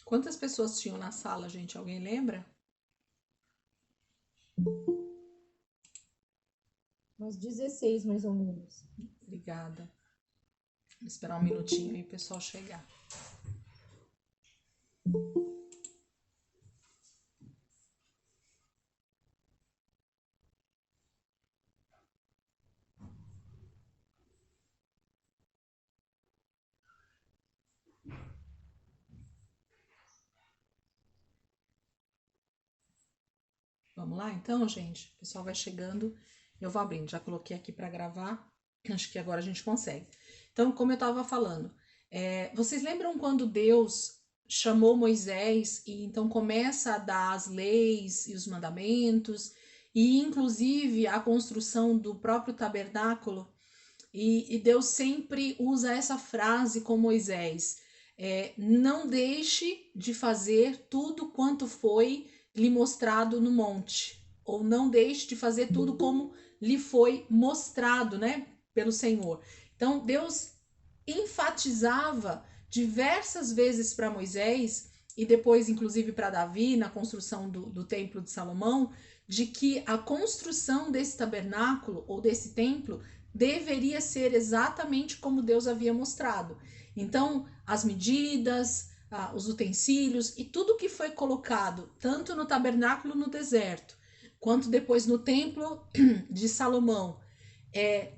Quantas pessoas tinham na sala, gente? Alguém lembra? Umas 16, mais ou menos. Obrigada. Vou esperar um minutinho aí o pessoal chegar. Vamos lá então, gente? O pessoal vai chegando. Eu vou abrindo. Já coloquei aqui para gravar. Acho que agora a gente consegue. Então, como eu estava falando, vocês lembram quando Deus chamou Moisés e então começa a dar as leis e os mandamentos e inclusive a construção do próprio tabernáculo? E Deus sempre usa essa frase com Moisés: não deixe de fazer tudo quanto foi lhe mostrado no monte, ou não deixe de fazer tudo como lhe foi mostrado, né, pelo Senhor. Então Deus enfatizava diversas vezes para Moisés e depois inclusive para Davi na construção do templo de Salomão, de que a construção desse tabernáculo ou desse templo deveria ser exatamente como Deus havia mostrado. Então, as medidas, os utensílios e tudo que foi colocado, tanto no tabernáculo no deserto, quanto depois no templo de Salomão,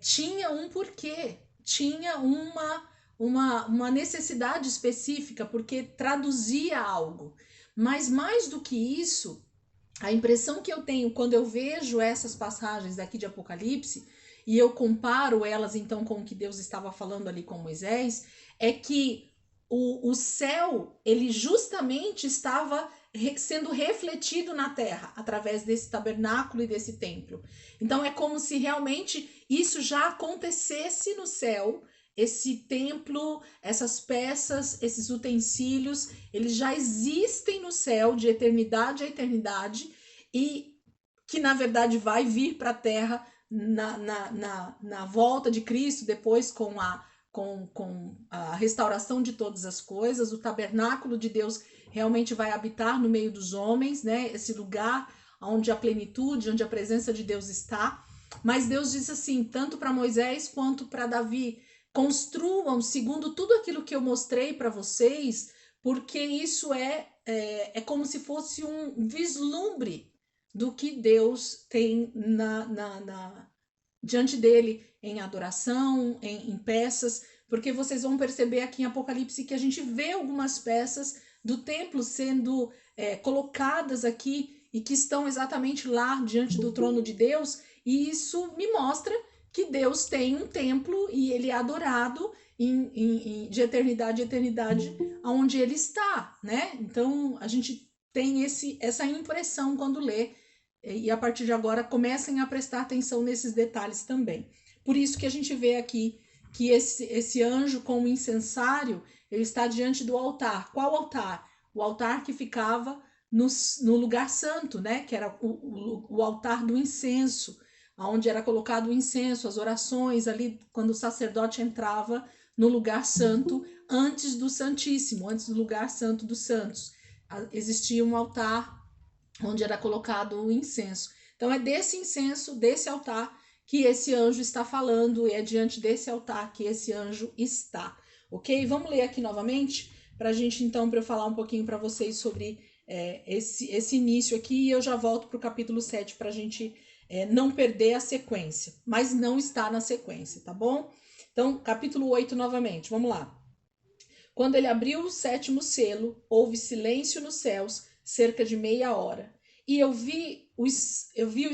tinha um porquê, tinha uma necessidade específica, porque traduzia algo. Mas mais do que isso, a impressão que eu tenho quando eu vejo essas passagens aqui de Apocalipse, e eu comparo elas então com o que Deus estava falando ali com Moisés, é que o céu, ele justamente estava sendo refletido na terra através desse tabernáculo e desse templo. Então é como se realmente isso já acontecesse no céu, esse templo, essas peças, esses utensílios, eles já existem no céu de eternidade a eternidade e que na verdade vai vir para a terra na volta de Cristo, depois com a restauração de todas as coisas. O tabernáculo de Deus realmente vai habitar no meio dos homens, né? Esse lugar onde a plenitude, onde a presença de Deus está. Mas Deus diz assim, tanto para Moisés quanto para Davi: construam segundo tudo aquilo que eu mostrei para vocês, porque isso é como se fosse um vislumbre do que Deus tem diante dele em adoração, em peças, porque vocês vão perceber aqui em Apocalipse que a gente vê algumas peças do templo sendo colocadas aqui e que estão exatamente lá diante do trono de Deus, e isso me mostra que Deus tem um templo e ele é adorado de eternidade a eternidade onde ele está, né? Então a gente tem essa impressão quando lê, e a partir de agora comecem a prestar atenção nesses detalhes também. Por isso que a gente vê aqui que esse anjo com o incensário, ele está diante do altar. Qual altar? O altar que ficava no lugar santo, né? Que era o altar do incenso, onde era colocado o incenso, as orações ali, quando o sacerdote entrava no lugar santo, antes do Santíssimo, antes do lugar santo dos santos. Existia um altar onde era colocado o incenso. Então é desse incenso, desse altar, que esse anjo está falando, e é diante desse altar que esse anjo está. Ok? Vamos ler aqui novamente, para a gente então, para eu falar um pouquinho para vocês sobre esse início aqui, e eu já volto para o capítulo 7 para a gente não perder a sequência, mas não está na sequência, tá bom? Então, capítulo 8 novamente, vamos lá. Quando ele abriu o sétimo selo, houve silêncio nos céus cerca de meia hora. E eu vi os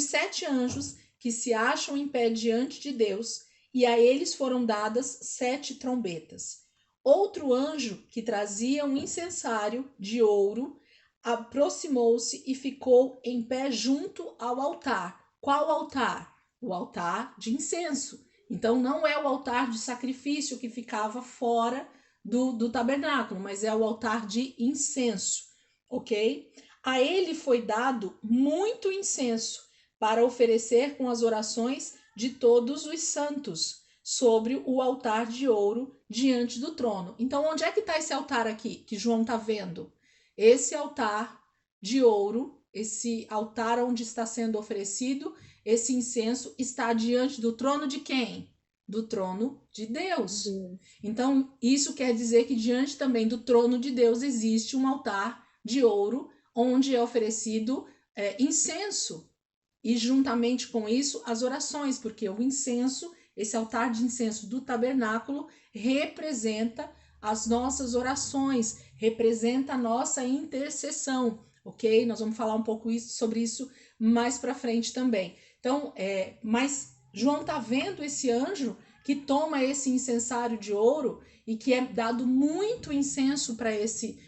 7 anjos que se acham em pé diante de Deus, e a eles foram dadas 7 trombetas. Outro anjo, que trazia um incensário de ouro, aproximou-se e ficou em pé junto ao altar. Qual altar? O altar de incenso. Então, não é o altar de sacrifício que ficava fora do tabernáculo, mas é o altar de incenso, ok? A ele foi dado muito incenso para oferecer com as orações de todos os santos sobre o altar de ouro diante do trono. Então, onde é que está esse altar aqui que João está vendo? Esse altar de ouro, esse altar onde está sendo oferecido esse incenso, está diante do trono de quem? Do trono de Deus. Então, isso quer dizer que diante também do trono de Deus existe um altar de ouro onde é oferecido incenso. E juntamente com isso, as orações, porque o incenso, esse altar de incenso do tabernáculo, representa as nossas orações, representa a nossa intercessão, ok? Nós vamos falar um pouco sobre isso mais para frente também. Então, mas João está vendo esse anjo que toma esse incensário de ouro e que é dado muito incenso para esse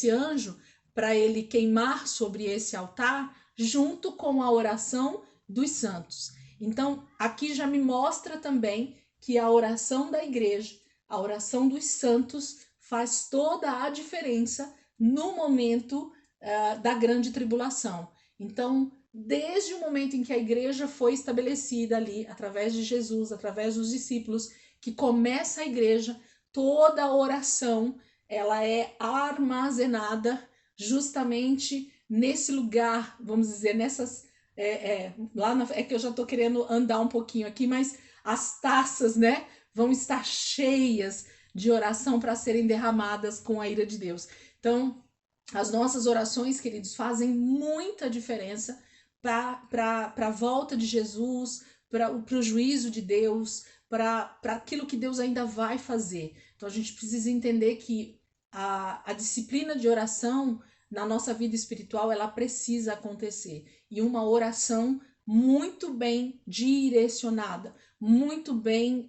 anjo, para ele queimar sobre esse altar, junto com a oração dos santos. Então, aqui já me mostra também que a oração da igreja, a oração dos santos, faz toda a diferença no momento da grande tribulação. Então, desde o momento em que a igreja foi estabelecida ali, através de Jesus, através dos discípulos, que começa a igreja, toda a oração, ela é armazenada justamente nesse lugar, vamos dizer, nessas é que eu já estou querendo andar um pouquinho aqui, mas as taças, né, vão estar cheias de oração para serem derramadas com a ira de Deus. Então, as nossas orações, queridos, fazem muita diferença para a volta de Jesus, para o juízo de Deus, para aquilo que Deus ainda vai fazer. Então, a gente precisa entender que a disciplina de oração na nossa vida espiritual, ela precisa acontecer. E uma oração muito bem direcionada, muito bem,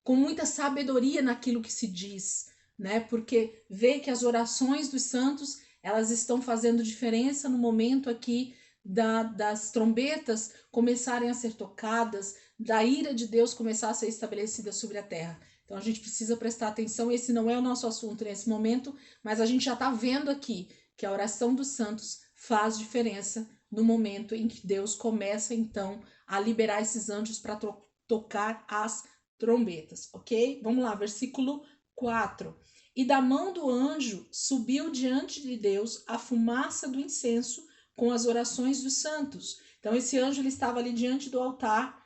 com muita sabedoria naquilo que se diz, né? Porque vê que as orações dos santos, elas estão fazendo diferença no momento aqui das trombetas começarem a ser tocadas, da ira de Deus começar a ser estabelecida sobre a terra. Então a gente precisa prestar atenção, esse não é o nosso assunto nesse momento, mas a gente já está vendo aqui que a oração dos santos faz diferença no momento em que Deus começa então a liberar esses anjos para tocar as trombetas, ok? Vamos lá, versículo 4. E da mão do anjo subiu diante de Deus a fumaça do incenso com as orações dos santos. Então esse anjo ele estava ali diante do altar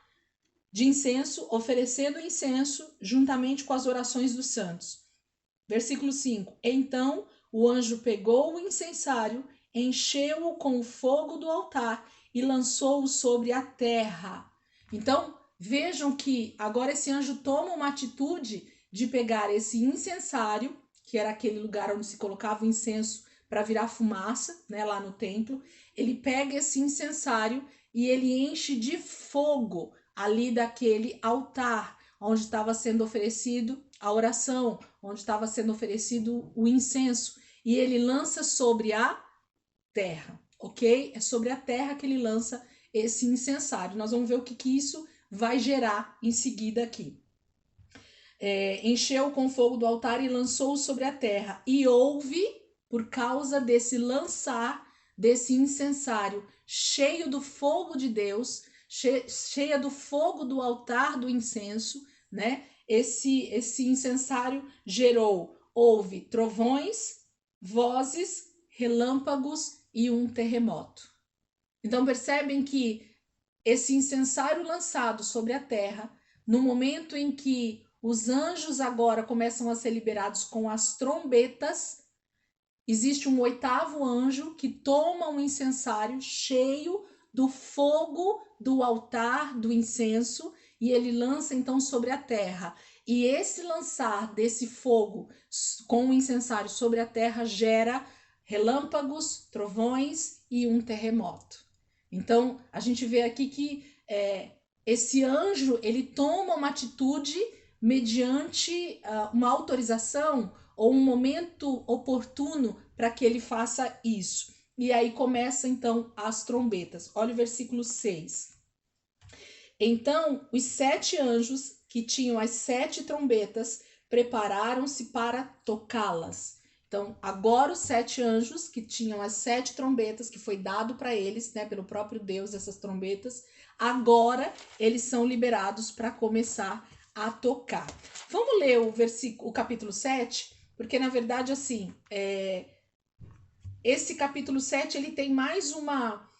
de incenso, oferecendo incenso juntamente com as orações dos santos. Versículo 5. Então o anjo pegou o incensário, encheu-o com o fogo do altar e lançou-o sobre a terra. Então, vejam que agora esse anjo toma uma atitude de pegar esse incensário, que era aquele lugar onde se colocava o incenso para virar fumaça, né, lá no templo. Ele pega esse incensário e ele enche de fogo ali daquele altar onde estava sendo oferecido a oração, onde estava sendo oferecido o incenso, e ele lança sobre a terra, ok? É sobre a terra que ele lança esse incensário. Nós vamos ver o que isso vai gerar em seguida aqui. Encheu com fogo do altar e lançou sobre a terra, e houve, por causa desse lançar desse incensário cheio do fogo de Deus, cheia do fogo do altar do incenso, né? Esse incensário houve trovões, vozes, relâmpagos e um terremoto. Então percebem que esse incensário lançado sobre a terra, no momento em que os anjos agora começam a ser liberados com as trombetas, existe um 8º anjo que toma um incensário cheio do fogo do altar do incenso e ele lança então sobre a terra. E esse lançar desse fogo com o incensário sobre a terra gera relâmpagos, trovões e um terremoto. Então, a gente vê aqui que esse anjo, ele toma uma atitude mediante uma autorização ou um momento oportuno para que ele faça isso. E aí começa então as trombetas. Olha o versículo 6. Então os 7 anjos que tinham as 7 trombetas prepararam-se para tocá-las. Então, agora os 7 anjos que tinham as 7 trombetas, que foi dado para eles, né, pelo próprio Deus, essas trombetas, agora eles são liberados para começar a tocar. Vamos ler o capítulo 7, porque na verdade, assim, esse capítulo 7 ele tem mais uma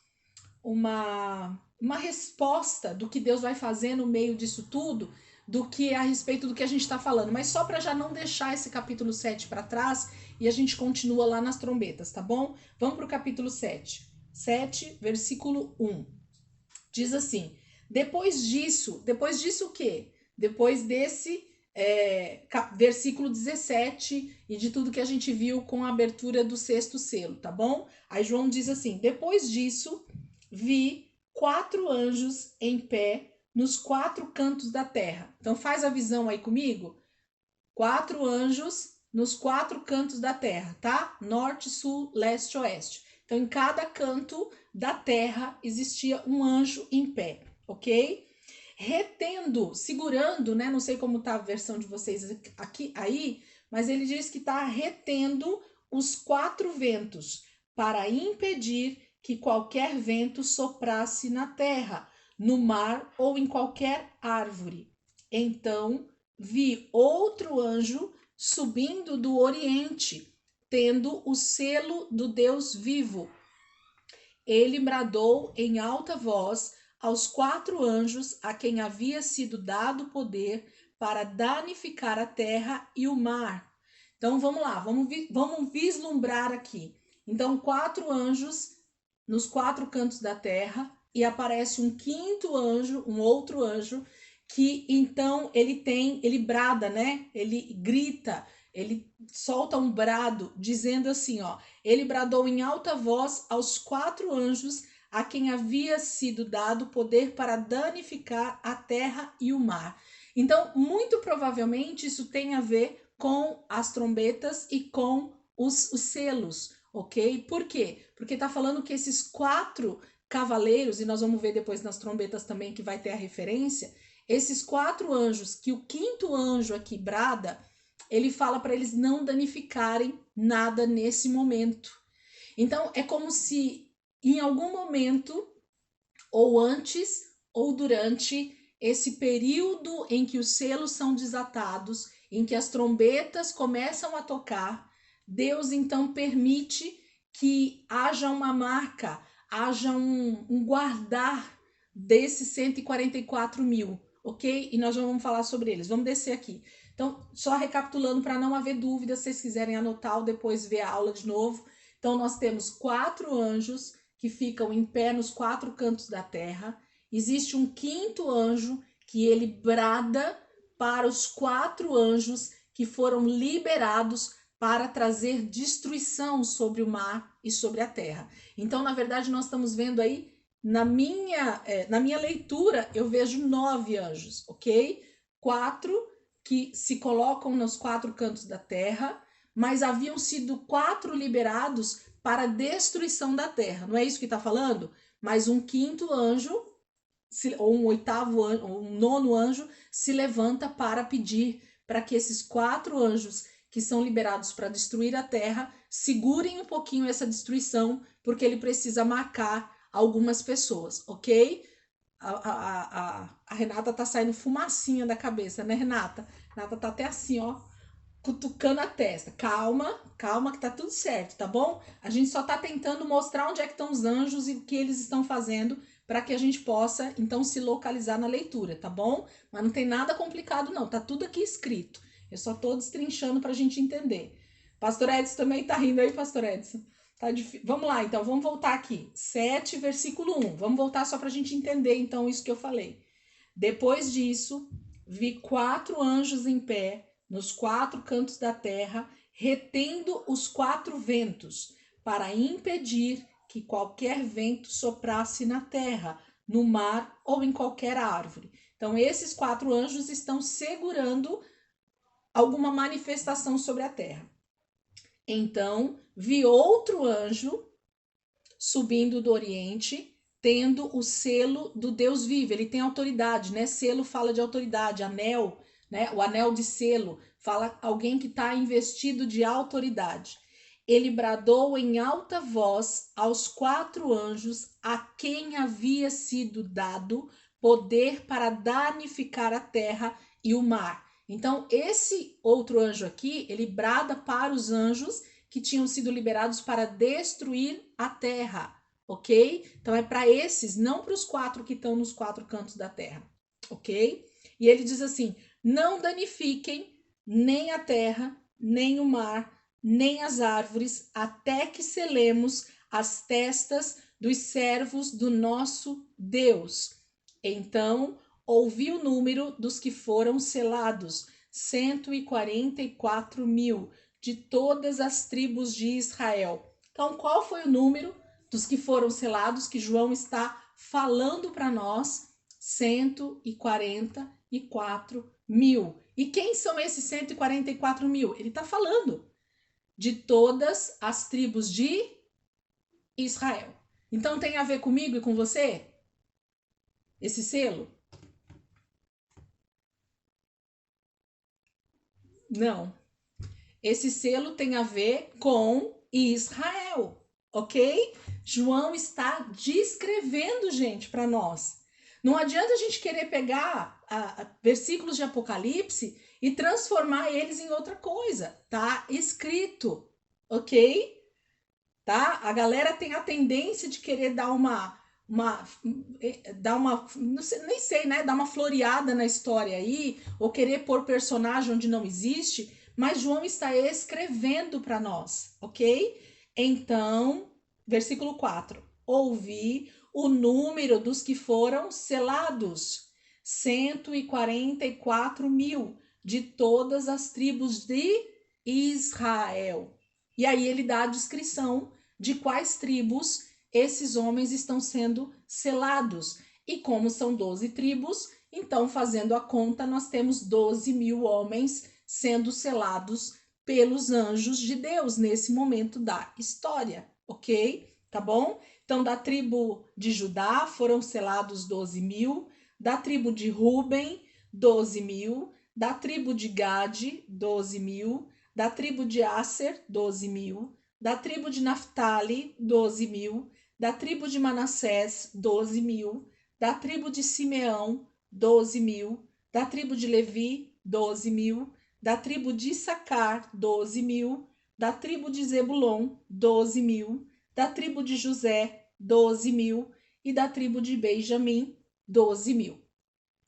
resposta do que Deus vai fazer no meio disso tudo, do que a respeito do que a gente está falando. Mas só para já não deixar esse capítulo 7 para trás e a gente continua lá nas trombetas, tá bom? Vamos para o capítulo 7. 7, versículo 1. Diz assim: depois disso o quê? Depois desse versículo 17 e de tudo que a gente viu com a abertura do 6º selo, tá bom? Aí João diz assim: depois disso, vi 4 anjos em pé nos 4 cantos da terra. Então faz a visão aí comigo. 4 anjos nos 4 cantos da terra, tá? Norte, sul, leste, oeste. Então em cada canto da terra existia um anjo em pé, ok? Retendo, segurando, né? Não sei como tá a versão de vocês aqui, aí, mas ele diz que tá retendo os 4 ventos para impedir que qualquer vento soprasse na terra, no mar ou em qualquer árvore. Então vi outro anjo subindo do oriente, tendo o selo do Deus vivo. Ele bradou em alta voz aos 4 anjos a quem havia sido dado poder para danificar a terra e o mar. Então vamos lá, vamos vislumbrar aqui. Então 4 anjos nos 4 cantos da terra e aparece um 5º anjo, um outro anjo, que então ele brada, né? Ele grita, ele solta um brado dizendo assim, ó: ele bradou em alta voz aos 4 anjos a quem havia sido dado poder para danificar a terra e o mar. Então, muito provavelmente isso tem a ver com as trombetas e com os selos, ok? Por quê? Porque está falando que esses 4 cavaleiros, e nós vamos ver depois nas trombetas também que vai ter a referência, esses 4 anjos, que o 5º anjo aqui brada, ele fala para eles não danificarem nada nesse momento. Então, é como se em algum momento, ou antes ou durante esse período em que os selos são desatados, em que as trombetas começam a tocar, Deus então permite que haja uma marca, haja um guardar desses 144 mil, ok? E nós já vamos falar sobre eles. Vamos descer aqui. Então, só recapitulando para não haver dúvida, se vocês quiserem anotar ou depois ver a aula de novo. Então, nós temos 4 anjos que ficam em pé nos 4 cantos da terra. Existe um 5º anjo que ele brada para os 4 anjos que foram liberados para trazer destruição sobre o mar e sobre a terra. Então, na verdade, nós estamos vendo aí, na minha leitura, eu vejo 9 anjos, ok? 4 que se colocam nos 4 cantos da terra, mas haviam sido 4 liberados para a destruição da terra. Não é isso que está falando? Mas um 5º anjo, ou um 8º anjo, ou um 9º anjo, se levanta para pedir para que esses 4 anjos que são liberados para destruir a terra segurem um pouquinho essa destruição, porque ele precisa marcar algumas pessoas, ok? A Renata tá saindo fumacinha da cabeça, né, Renata? Renata tá até assim, ó, cutucando a testa. Calma, calma que tá tudo certo, tá bom? A gente só tá tentando mostrar onde é que estão os anjos e o que eles estão fazendo para que a gente possa, então, se localizar na leitura, tá bom? Mas não tem nada complicado, não. Tá tudo aqui escrito. Eu só tô destrinchando pra gente entender. Pastor Edson também tá rindo aí, Pastor Edson. Tá difícil. Vamos lá, então, vamos voltar aqui. 7, versículo 1. Vamos voltar só pra gente entender, então, isso que eu falei. Depois disso, vi 4 anjos em pé nos 4 cantos da terra, retendo os 4 ventos, para impedir que qualquer vento soprasse na terra, no mar ou em qualquer árvore. Então, esses 4 anjos estão segurando alguma manifestação sobre a terra. Então, vi outro anjo subindo do Oriente, tendo o selo do Deus vivo. Ele tem autoridade, né? Selo fala de autoridade, anel, né? O anel de selo fala alguém que está investido de autoridade. Ele bradou em alta voz aos 4 anjos a quem havia sido dado poder para danificar a terra e o mar. Então, esse outro anjo aqui, ele brada para os anjos que tinham sido liberados para destruir a terra, ok? Então é para esses, não para os 4 que estão nos 4 cantos da terra, ok? E ele diz assim: não danifiquem nem a terra, nem o mar, nem as árvores, até que selemos as testas dos servos do nosso Deus. Então ouvi o número dos que foram selados, 144.000, de todas as tribos de Israel. Então, qual foi o número dos que foram selados que João está falando para nós? 144.000. E quem são esses 144.000? Ele está falando de todas as tribos de Israel. Então, tem a ver comigo e com você? Esse selo? Não. Esse selo tem a ver com Israel, ok? João está descrevendo, gente, para nós. Não adianta a gente querer pegar versículos de Apocalipse e transformar eles em outra coisa. Tá escrito, ok? Tá? A galera tem a tendência de querer dar não sei, nem sei, né? Dar uma floreada na história aí, ou querer pôr personagem onde não existe. Mas João está escrevendo para nós, ok? Então, versículo 4. Ouvi o número dos que foram selados, 144.000, de todas as tribos de Israel. E aí ele dá a descrição de quais tribos esses homens estão sendo selados. E como são 12 tribos, então, fazendo a conta, nós temos 12.000 homens sendo selados pelos anjos de Deus nesse momento da história, ok? Tá bom? Então, da tribo de Judá foram selados 12.000, da tribo de Ruben, 12.000, da tribo de Gade, 12.000, da tribo de Asser, 12.000, da tribo de Naftali, 12.000, da tribo de Manassés, 12.000, da tribo de Simeão, 12.000, da tribo de Levi, 12.000, da tribo de Issacar, 12.000, da tribo de Zebulon, 12.000, da tribo de José, 12.000 e da tribo de Benjamim, 12.000.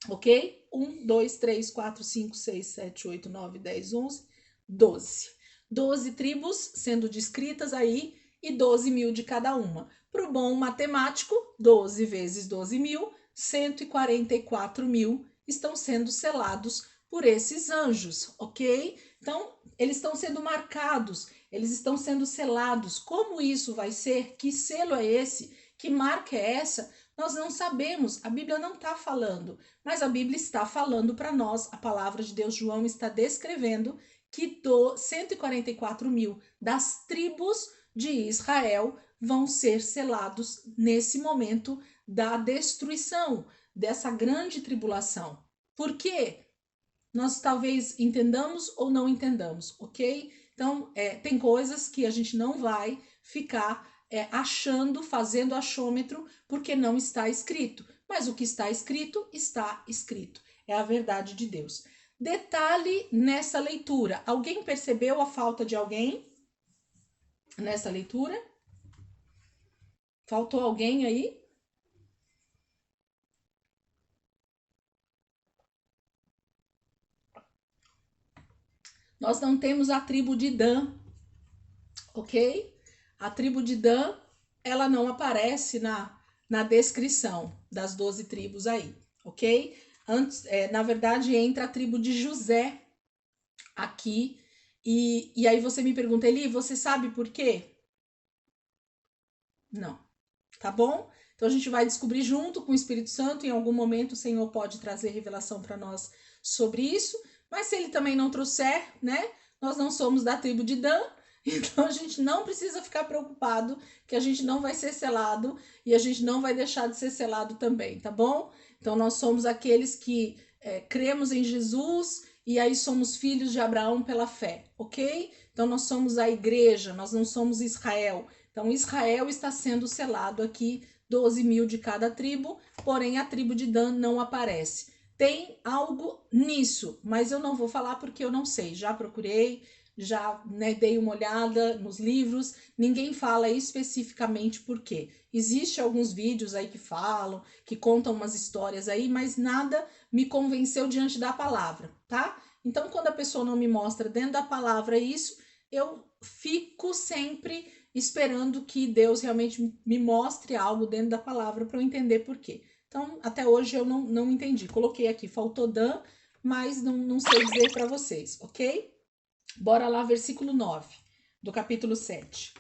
Ok? 1, 2, 3, 4, 5, 6, 7, 8, 9, 10, 11, 12. 12 tribos sendo descritas aí e 12.000 de cada uma. Para o bom matemático, 12 vezes 12.000, 144.000 estão sendo selados por esses anjos, ok? Então, eles estão sendo marcados, eles estão sendo selados. Como isso vai ser? Que selo é esse? Que marca é essa? Nós não sabemos, a Bíblia não está falando, mas a Bíblia está falando para nós, a palavra de Deus. João está descrevendo que 144.000 das tribos de Israel vão ser selados nesse momento da destruição, dessa grande tribulação. Por quê? Nós talvez entendamos ou não entendamos, ok? Então, tem coisas que a gente não vai ficar achando, fazendo achômetro, porque não está escrito. Mas o que está escrito, está escrito. É a verdade de Deus. Detalhe nessa leitura. Alguém percebeu a falta de alguém nessa leitura? Faltou alguém aí? Nós não temos a tribo de Dan, ok? A tribo de Dan, ela não aparece na descrição das 12 tribos aí, ok? Antes, na verdade, entra a tribo de José aqui. E aí você me pergunta, Eli, você sabe por quê? Não. Tá bom? Então a gente vai descobrir junto com o Espírito Santo. Em algum momento o Senhor pode trazer revelação para nós sobre isso. Mas se ele também não trouxer, né? Nós não somos da tribo de Dan. Então a gente não precisa ficar preocupado que a gente não vai ser selado e a gente não vai deixar de ser selado também, tá bom? Então nós somos aqueles que cremos em Jesus e aí somos filhos de Abraão pela fé, ok? Então nós somos a igreja, nós não somos Israel. Então Israel está sendo selado aqui, 12 mil de cada tribo, porém a tribo de Dan não aparece. Tem algo nisso, mas eu não vou falar porque eu não sei, já procurei, já dei uma olhada nos livros, ninguém fala especificamente por quê. Existem alguns vídeos aí que falam, que contam umas histórias aí, mas nada me convenceu diante da palavra, tá? Então, quando a pessoa não me mostra dentro da palavra isso, eu fico sempre esperando que Deus realmente me mostre algo dentro da palavra para eu entender por quê. Então, até hoje eu não entendi. Coloquei aqui, faltou Dan, mas não sei dizer para vocês, ok? Bora lá, versículo 9 do capítulo 7.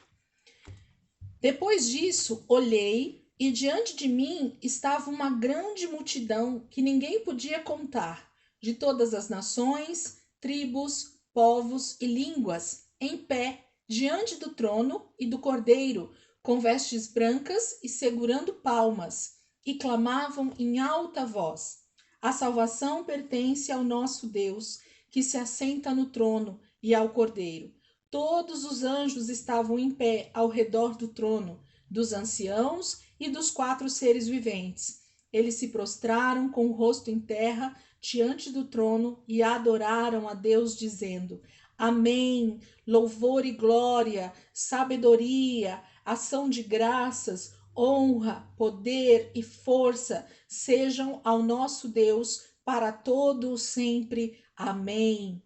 Depois disso, olhei e diante de mim estava uma grande multidão que ninguém podia contar, de todas as nações, tribos, povos e línguas, em pé, diante do trono e do Cordeiro, com vestes brancas e segurando palmas, e clamavam em alta voz: A salvação pertence ao nosso Deus, que se assenta no trono, e ao Cordeiro. Todos os anjos estavam em pé ao redor do trono, dos anciãos e dos 4 seres viventes. Eles se prostraram com o rosto em terra diante do trono e adoraram a Deus, dizendo: Amém, louvor e glória, sabedoria, ação de graças, honra, poder e força sejam ao nosso Deus para todo o sempre. Amém.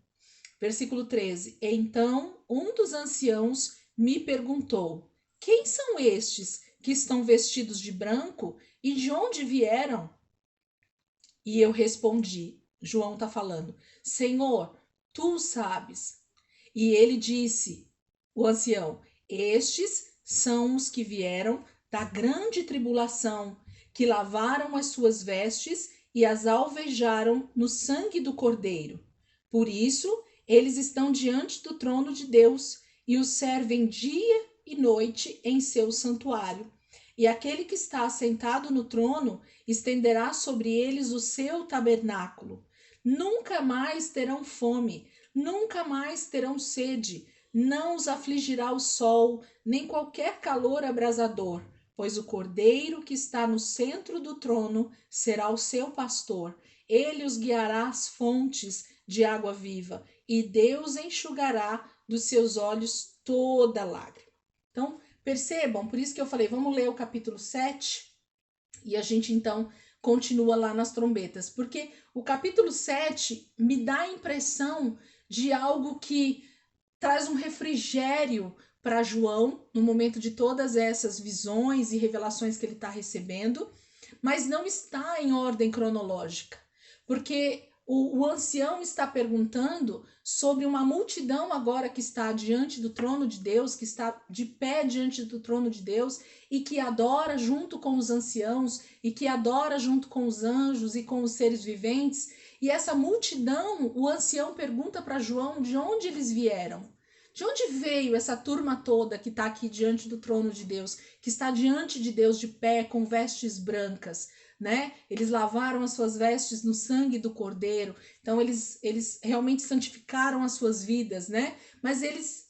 Versículo 13. Então um dos anciãos me perguntou: Quem são estes que estão vestidos de branco e de onde vieram? E eu respondi, João está falando, Senhor, tu sabes. E ele disse, o ancião, estes são os que vieram da grande tribulação, que lavaram as suas vestes e as alvejaram no sangue do Cordeiro. Por isso, eles estão diante do trono de Deus e o servem dia e noite em seu santuário. E aquele que está assentado no trono estenderá sobre eles o seu tabernáculo. Nunca mais terão fome, nunca mais terão sede, não os afligirá o sol, nem qualquer calor abrasador, pois o Cordeiro que está no centro do trono será o seu pastor. Ele os guiará às fontes de água viva, e Deus enxugará dos seus olhos toda lágrima. Então, percebam, por isso que eu falei, vamos ler o capítulo 7 e a gente então continua lá nas trombetas, porque o capítulo 7 me dá a impressão de algo que traz um refrigério para João no momento de todas essas visões e revelações que ele está recebendo, mas não está em ordem cronológica, porque o ancião está perguntando sobre uma multidão agora que está diante do trono de Deus, que está de pé diante do trono de Deus e que adora junto com os anciãos e que adora junto com os anjos e com os seres viventes. E essa multidão, o ancião pergunta para João de onde eles vieram. De onde veio essa turma toda que está aqui diante do trono de Deus, que está diante de Deus de pé com vestes brancas? Né? Eles lavaram as suas vestes no sangue do Cordeiro, então eles realmente santificaram as suas vidas, né? Mas eles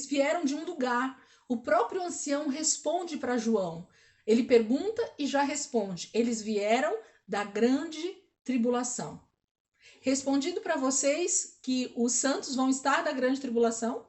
vieram de um lugar. O próprio ancião responde para João. Ele pergunta e já responde. Eles vieram da grande tribulação. Respondido para vocês que os santos vão estar da grande tribulação?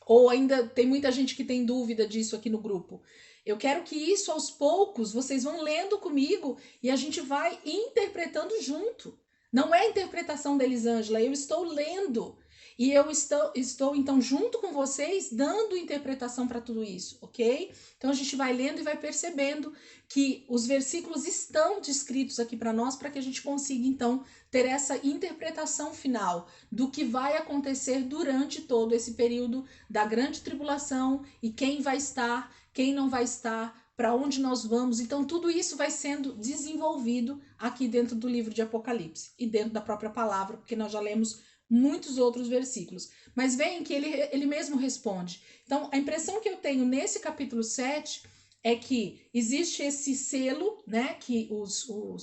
Ou ainda tem muita gente que tem dúvida disso aqui no grupo? Eu quero que isso aos poucos vocês vão lendo comigo e a gente vai interpretando junto. Não é a interpretação da Elisângela, eu estou lendo. E eu estou então junto com vocês dando interpretação para tudo isso, ok? Então a gente vai lendo e vai percebendo que os versículos estão descritos aqui para nós, para que a gente consiga então ter essa interpretação final do que vai acontecer durante todo esse período da grande tribulação e quem vai estar, quem não vai estar, para onde nós vamos. Então tudo isso vai sendo desenvolvido aqui dentro do livro de Apocalipse e dentro da própria palavra, porque nós já lemos muitos outros versículos. Mas veem que ele mesmo responde. Então, a impressão que eu tenho nesse capítulo 7 é que existe esse selo, né, que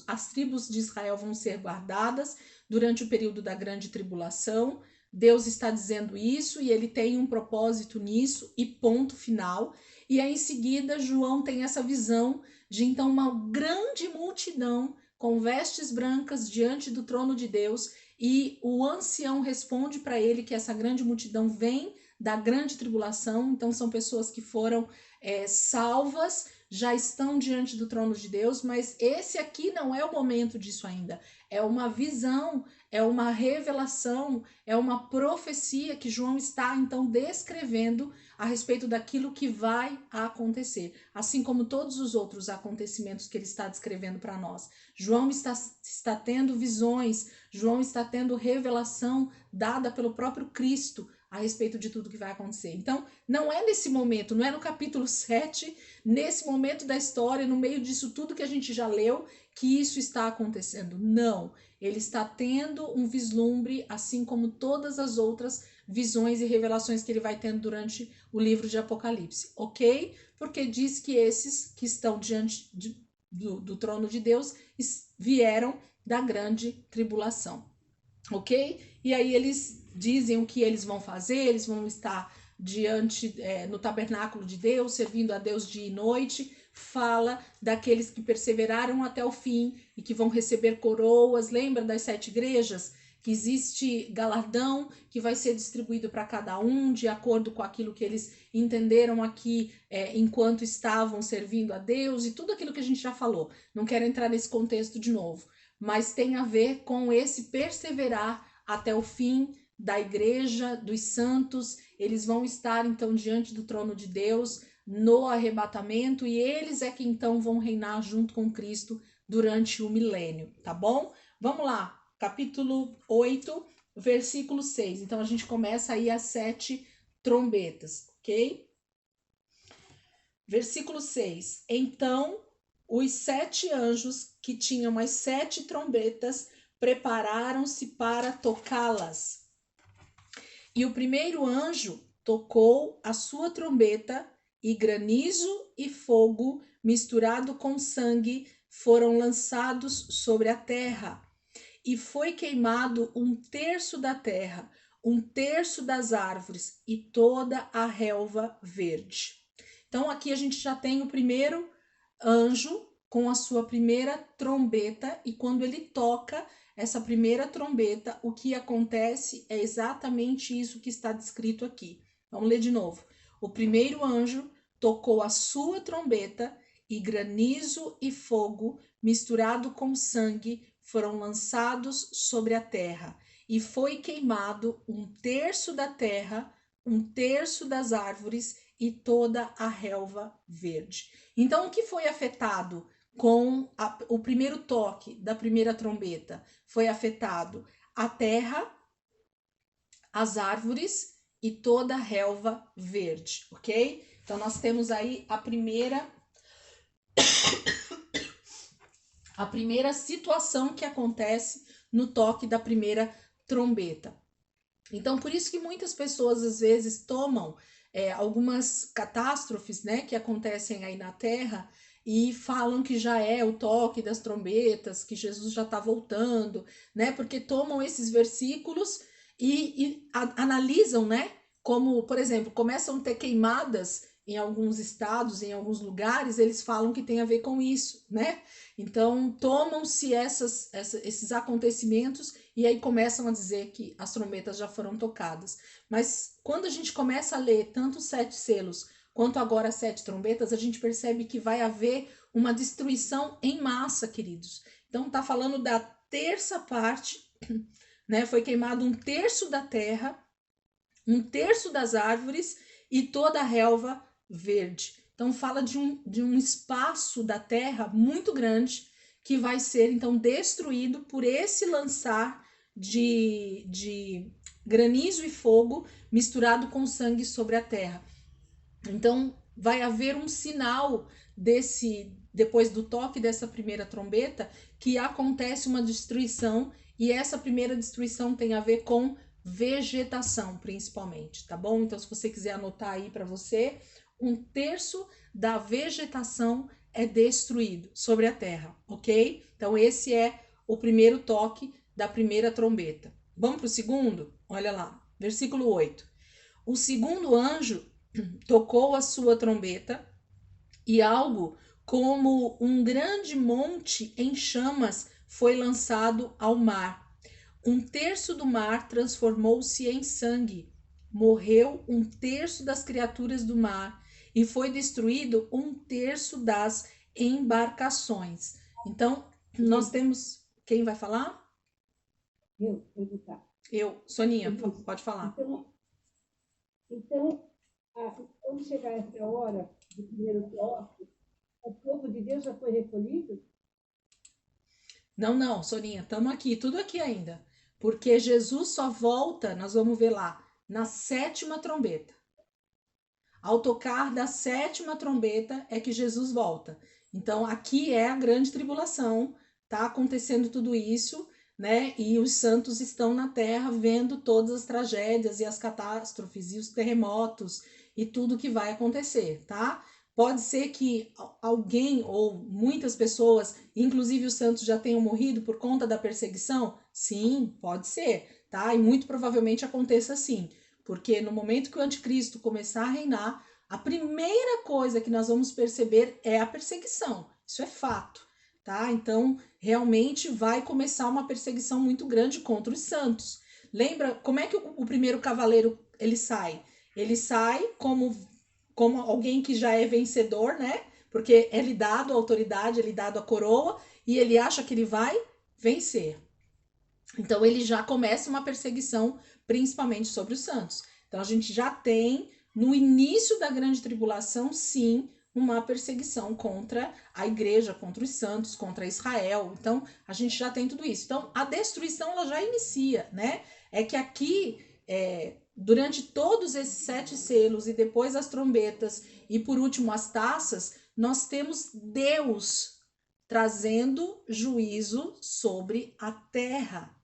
as tribos de Israel vão ser guardadas durante o período da grande tribulação. Deus está dizendo isso e ele tem um propósito nisso e ponto final. E aí, em seguida, João tem essa visão de então uma grande multidão com vestes brancas diante do trono de Deus, e o ancião responde para ele que essa grande multidão vem da grande tribulação, então são pessoas que foram salvas, já estão diante do trono de Deus, mas esse aqui não é o momento disso ainda. É uma visão, é uma revelação, é uma profecia que João está então descrevendo a respeito daquilo que vai acontecer, assim como todos os outros acontecimentos que ele está descrevendo para nós. João está tendo visões, João está tendo revelação dada pelo próprio Cristo a respeito de tudo que vai acontecer. Então, não é nesse momento, não é no capítulo 7, nesse momento da história, no meio disso tudo que a gente já leu, que isso está acontecendo. Não, ele está tendo um vislumbre, assim como todas as outras visões e revelações que ele vai tendo durante o livro de Apocalipse, ok? Porque diz que esses que estão diante do trono de Deus vieram da grande tribulação, ok? E aí eles dizem o que eles vão fazer, eles vão estar diante no tabernáculo de Deus, servindo a Deus dia e noite. Fala daqueles que perseveraram até o fim e que vão receber coroas. Lembra das 7 igrejas? Que existe galardão que vai ser distribuído para cada um de acordo com aquilo que eles entenderam aqui enquanto estavam servindo a Deus e tudo aquilo que a gente já falou. Não quero entrar nesse contexto de novo, mas tem a ver com esse perseverar até o fim da igreja, dos santos. Eles vão estar então diante do trono de Deus no arrebatamento e eles é que então vão reinar junto com Cristo durante o milênio, tá bom? Vamos lá, capítulo 8, versículo 6. Então a gente começa aí as 7 trombetas, ok? Versículo 6. Então os 7 anjos que tinham as 7 trombetas prepararam-se para tocá-las. E o primeiro anjo tocou a sua trombeta, e granizo e fogo misturado com sangue foram lançados sobre a terra. E foi queimado 1/3 da terra, 1/3 das árvores e toda a relva verde. Então aqui a gente já tem o primeiro anjo com a sua primeira trombeta, e quando ele toca essa primeira trombeta, o que acontece é exatamente isso que está descrito aqui. Vamos ler de novo. O primeiro anjo tocou a sua trombeta, e granizo e fogo misturado com sangue foram lançados sobre a terra, e foi queimado 1/3 da terra, 1/3 das árvores e toda a relva verde. Então, o que foi afetado com o primeiro toque da primeira trombeta? Foi afetado a terra, as árvores e toda a relva verde, ok? Então, nós temos aí a primeira situação que acontece no toque da primeira trombeta. Então, por isso que muitas pessoas, às vezes, tomam algumas catástrofes, né, que acontecem aí na Terra e falam que já é o toque das trombetas, que Jesus já está voltando, né, porque tomam esses versículos e analisam, né, como, por exemplo, começam a ter queimadas em alguns estados, em alguns lugares, eles falam que tem a ver com isso, né? Então, tomam-se esses acontecimentos e aí começam a dizer que as trombetas já foram tocadas. Mas quando a gente começa a ler tanto os 7 selos quanto agora as 7 trombetas, a gente percebe que vai haver uma destruição em massa, queridos. Então, tá falando da terça parte, né? Foi queimado 1/3 da terra, 1/3 das árvores e toda a relva verde. Então fala de um espaço da terra muito grande que vai ser então destruído por esse lançar de granizo e fogo misturado com sangue sobre a terra. Então vai haver um sinal depois do toque dessa primeira trombeta, que acontece uma destruição, e essa primeira destruição tem a ver com vegetação, principalmente, tá bom? Então, se você quiser anotar aí para você, 1/3 da vegetação é destruído sobre a terra, ok? Então, esse é o primeiro toque da primeira trombeta. Vamos para o segundo? Olha lá, versículo 8. O segundo anjo tocou a sua trombeta e algo como um grande monte em chamas foi lançado ao mar. 1/3 do mar transformou-se em sangue. Morreu 1/3 das criaturas do mar e foi destruído 1/3 das embarcações. Então, nós temos... Quem vai falar? Eu, Soninha, pode falar. Então, quando chegar essa hora do primeiro toque, o povo de Deus já foi recolhido? Não, Soninha, estamos aqui, tudo aqui ainda. Porque Jesus só volta, nós vamos ver lá, na 7ª trombeta. Ao tocar da 7ª trombeta é que Jesus volta. Então, aqui é a grande tribulação, tá acontecendo tudo isso, né? E os santos estão na terra vendo todas as tragédias e as catástrofes e os terremotos e tudo que vai acontecer, tá? Pode ser que alguém ou muitas pessoas, inclusive os santos, já tenham morrido por conta da perseguição? Sim, pode ser, tá? E muito provavelmente aconteça assim, porque no momento que o anticristo começar a reinar, a primeira coisa que nós vamos perceber é a perseguição. Isso é fato, tá? Então, realmente vai começar uma perseguição muito grande contra os santos. Lembra como é que o primeiro cavaleiro ele sai? Ele sai como alguém que já é vencedor, né? Porque é lhe dado a autoridade, é lhe dado a coroa e ele acha que ele vai vencer. Então ele já começa uma perseguição, principalmente sobre os santos. Então a gente já tem no início da grande tribulação, sim, uma perseguição contra a igreja, contra os santos, contra Israel. Então a gente já tem tudo isso. Então a destruição ela já inicia, né? É que aqui durante todos esses 7 selos e depois as trombetas e por último as taças, nós temos Deus trazendo juízo sobre a terra,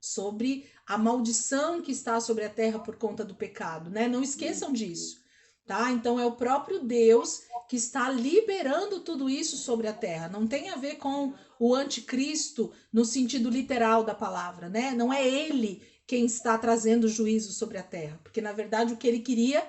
sobre a maldição que está sobre a terra por conta do pecado, né? Não esqueçam disso, tá? Então é o próprio Deus que está liberando tudo isso sobre a terra. Não tem a ver com o anticristo no sentido literal da palavra, né? Não é ele quem está trazendo juízo sobre a terra, porque na verdade o que ele queria